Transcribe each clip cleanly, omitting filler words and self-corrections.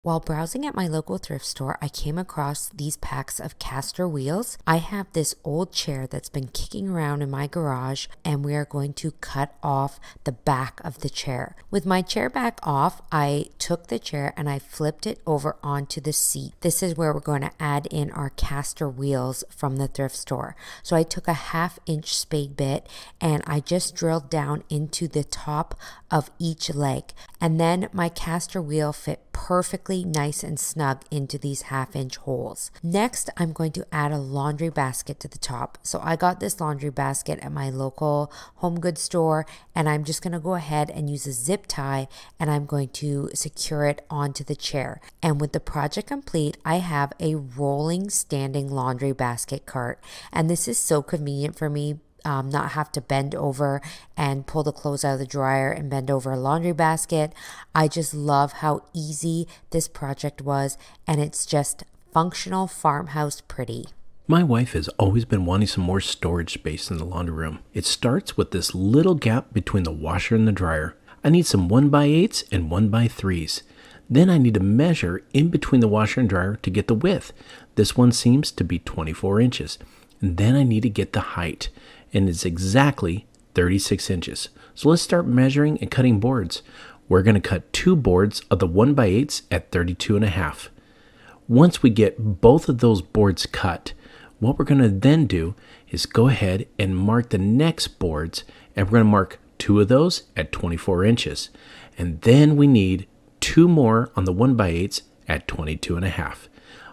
While browsing at my local thrift store, I came across these packs of caster wheels. I have this old chair that's been kicking around in my garage, and we are going to cut off the back of the chair. With my chair back off, I took the chair and I flipped it over onto the seat. This is where we're going to add in our caster wheels from the thrift store. So I took a 1/2-inch spade bit and I just drilled down into the top of each leg. And then my caster wheel fit perfectly nice and snug into these 1/2-inch holes. Next, I'm going to add a laundry basket to the top. So I got this laundry basket at my local home goods store, and I'm just going to go ahead and use a zip tie, and I'm going to secure it onto the chair. And with the project complete, I have a rolling standing laundry basket cart. And this is so convenient for me. Not have to bend over and pull the clothes out of the dryer and bend over a laundry basket. I just love how easy this project was, and it's just functional farmhouse pretty. My wife has always been wanting some more storage space in the laundry room. It starts with this little gap between the washer and the dryer. I need some 1x8s and 1x3s. Then I need to measure in between the washer and dryer to get the width. This one seems to be 24 inches. And then I need to get the height, and it's exactly 36 inches. So let's start measuring and cutting boards. We're going to cut 2 boards of the 1x8s at 32.5. Once we get both of those boards cut, what we're going to then do is go ahead and mark the next boards, and we're going to mark 2 of those at 24 inches. And then we need 2 more on the 1x8s at 22.5.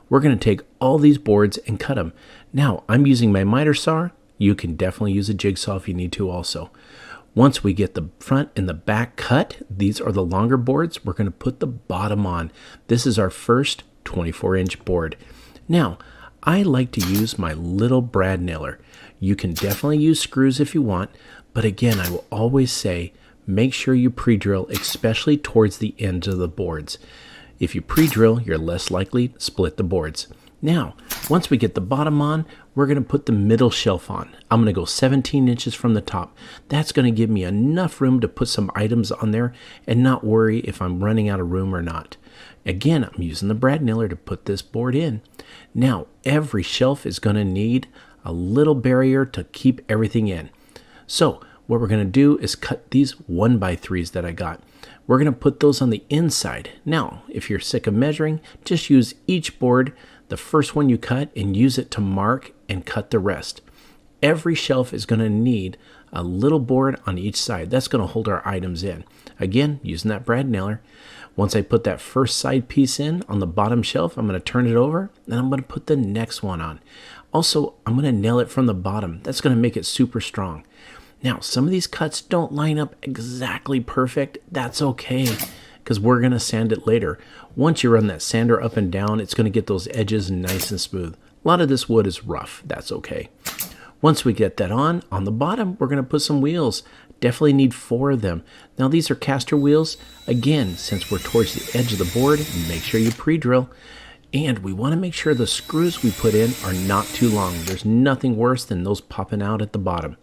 We're going to take all these boards and cut them. Now, I'm using my miter saw. You can definitely use a jigsaw if you need to also. Once we get the front and the back cut, these are the longer boards, we're going to put the bottom on. This is our first 24-inch board. Now, I like to use my little brad nailer. You can definitely use screws if you want, but again, I will always say, make sure you pre-drill, especially towards the ends of the boards. If you pre-drill, you're less likely to split the boards. Now, once we get the bottom on, we're going to put the middle shelf on. I'm going to go 17 inches from the top. That's going to give me enough room to put some items on there and not worry if I'm running out of room or not. Again, I'm using the brad nailer to put this board in. Now, every shelf is going to need a little barrier to keep everything in. So, what we're going to do is cut these 1x3s that I got. We're going to put those on the inside. Now, if you're sick of measuring, just use each board, the first one you cut, and use it to mark and cut the rest. Every shelf is going to need a little board on each side. That's going to hold our items in. Again, using that brad nailer. Once I put that first side piece in on the bottom shelf, I'm going to turn it over, and I'm going to put the next one on. Also, I'm going to nail it from the bottom. That's going to make it super strong. Now, some of these cuts don't line up exactly perfect. That's okay, because we're going to sand it later. Once you run that sander up and down, it's going to get those edges nice and smooth. A lot of this wood is rough. That's okay. Once we get that on the bottom, we're going to put some wheels. Definitely need 4 of them. Now, these are caster wheels. Again, since we're towards the edge of the board, make sure you pre-drill. And we want to make sure the screws we put in are not too long. There's nothing worse than those popping out at the bottom.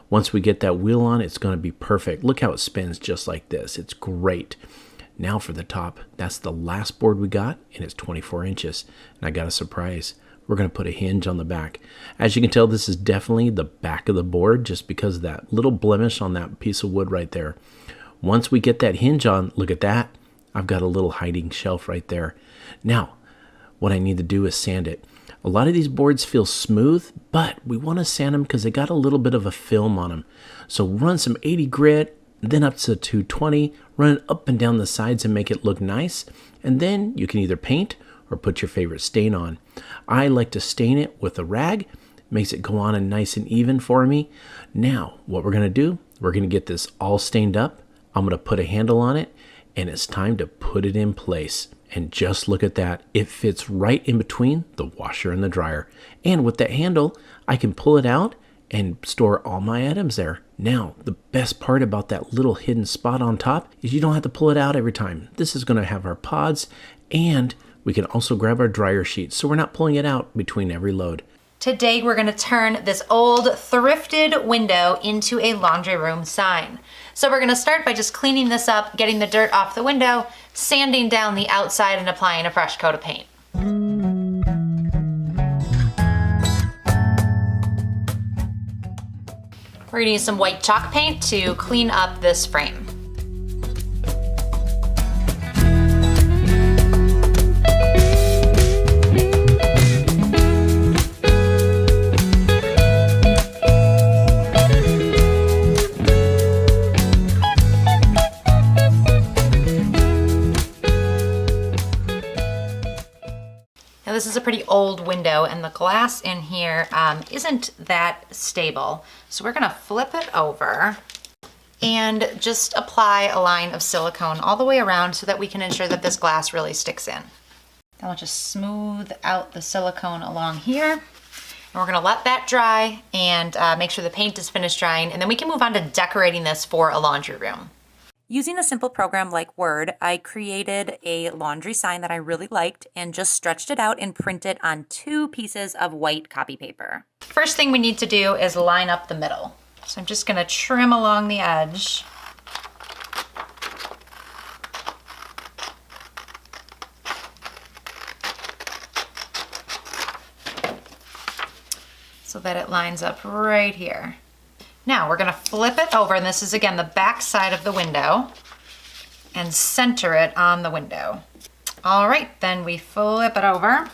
Once we get that wheel on, it's going to be perfect. Look how it spins just like this. It's great. Now for the top. That's the last board we got, and it's 24 inches. And I got a surprise. We're going to put a hinge on the back. As you can tell, this is definitely the back of the board just because of that little blemish on that piece of wood right there. Once we get that hinge on, look at that. I've got a little hiding shelf right there. Now, what I need to do is sand it. A lot of these boards feel smooth, but we want to sand them because they got a little bit of a film on them. So run some 80 grit, then up to 220, run it up and down the sides and make it look nice. And then you can either paint or put your favorite stain on. I like to stain it with a rag. Makes it go on and nice and even for me. Now, what we're going to do, we're going to get this all stained up. I'm going to put a handle on it, and it's time to put it in place. And just look at that. It fits right in between the washer and the dryer. And with that handle, I can pull it out and store all my items there. Now, the best part about that little hidden spot on top is you don't have to pull it out every time. This is going to have our pods, and we can also grab our dryer sheet, so we're not pulling it out between every load. Today we're gonna turn this old thrifted window into a laundry room sign. So we're gonna start by just cleaning this up, getting the dirt off the window, sanding down the outside and applying a fresh coat of paint. We're gonna use some white chalk paint to clean up this frame. Now this is a pretty old window and the glass in here isn't that stable. So we're gonna flip it over and just apply a line of silicone all the way around so that we can ensure that this glass really sticks in. Then we'll just smooth out the silicone along here. And we're gonna let that dry and make sure the paint is finished drying, and then we can move on to decorating this for a laundry room. Using a simple program like Word, I created a laundry sign that I really liked and just stretched it out and printed on 2 pieces of white copy paper. First thing we need to do is line up the middle. So I'm just gonna trim along the edge. So that it lines up right here. Now we're gonna flip it over, and this is again the back side of the window, and center it on the window. All right, then we flip it over.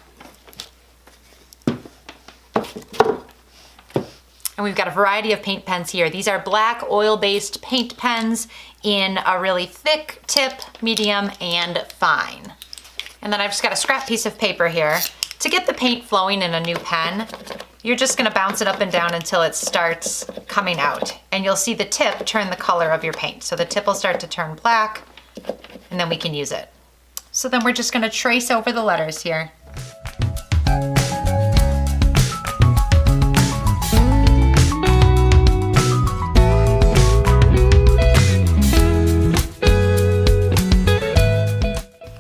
And we've got a variety of paint pens here. These are black oil-based paint pens in a really thick tip, medium, and fine. And then I've just got a scrap piece of paper here. To get the paint flowing in a new pen, you're just gonna bounce it up and down until it starts coming out. And you'll see the tip turn the color of your paint. So the tip will start to turn black, and then we can use it. So then we're just gonna trace over the letters here.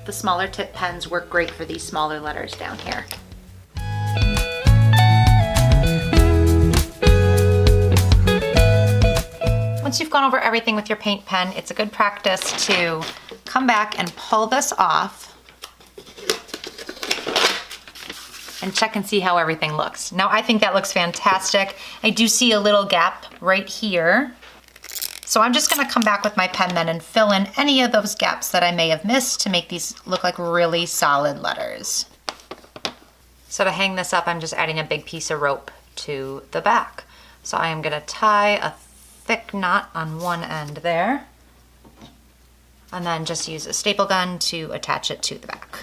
The smaller tip pens work great for these smaller letters down here. Once you've gone over everything with your paint pen, it's a good practice to come back and pull this off and check and see how everything looks. Now I think that looks fantastic. I do see a little gap right here. So I'm just gonna come back with my pen then and fill in any of those gaps that I may have missed to make these look like really solid letters. So to hang this up, I'm just adding a big piece of rope to the back. So I am gonna tie a thick knot on one end there, and then just use a staple gun to attach it to the back.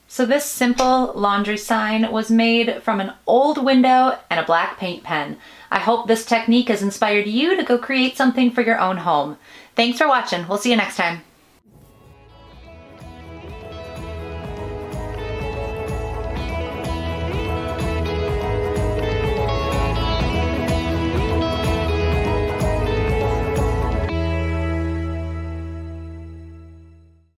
So this simple laundry sign was made from an old window and a black paint pen. I hope this technique has inspired you to go create something for your own home. Thanks for watching. We'll see you next time.